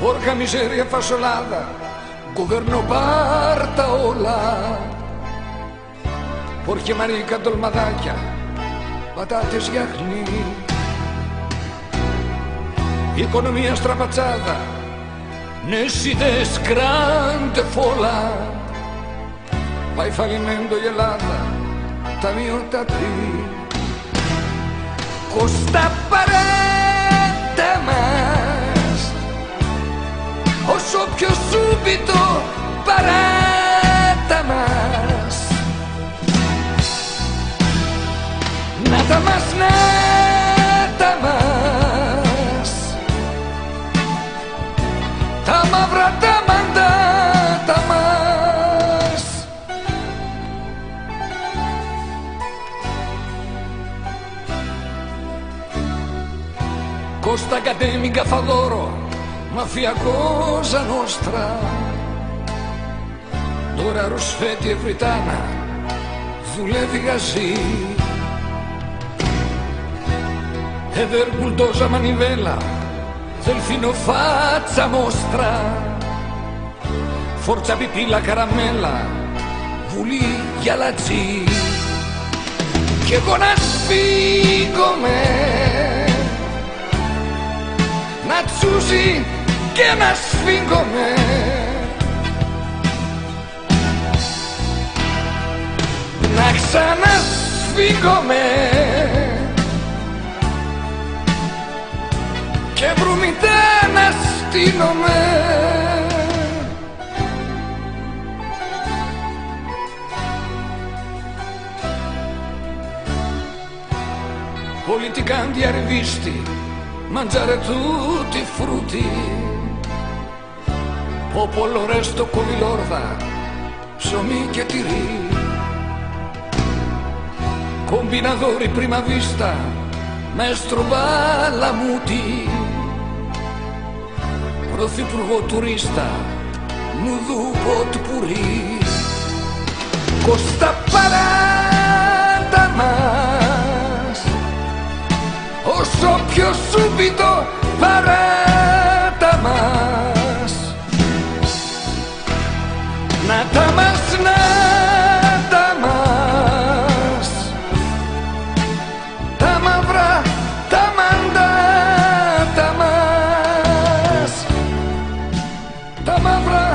Porca miseria fasolada, governo πάρτα όλα. Πόρχε μαρίκα ντολμαδάκια, πατάτες γιαχνί. Οικονομία στραπατσάδα, νεσίδες grande folla. Πάει fallimento η Ελλάδα, ταμείο τα τρί. Κόστα παρέτα μας, όσο πιο subito παράτα μας. Να τα μας, να τα μας, τα μαύρα τα μαντάτα μας. Κώστα κατέμιγκα φαδόρο, mafia cosa nostra. Τώρα Ρουσφέτη Εφριτάνα δουλεύει γαζί. Eder buldosa manivela, Delfino faccia mostra. Forza pipilla caramella, βουλή γυαλατζή. Κι εγώ να σφίγγομαι, να τσούζει και να σφίγγομαι. Να ξανασφίγγομαι και βρουμητά να στείνομαι. Politicanti arrivisti, mangiare tutti i frutti. Popolo resto κοβιλόρδα, ψωμί και τυρί. Combinatori prima vista, maestro Μπαλαμούτη. Πρωθυπουργό τουρίστα, μου δου ποτπουρί. Κώστα παράτα μας, όσο πιο subito παράτα μας. Να τα μας, να τα μας, τα μαύρα τα μαντάτα μας. Τα μαύρα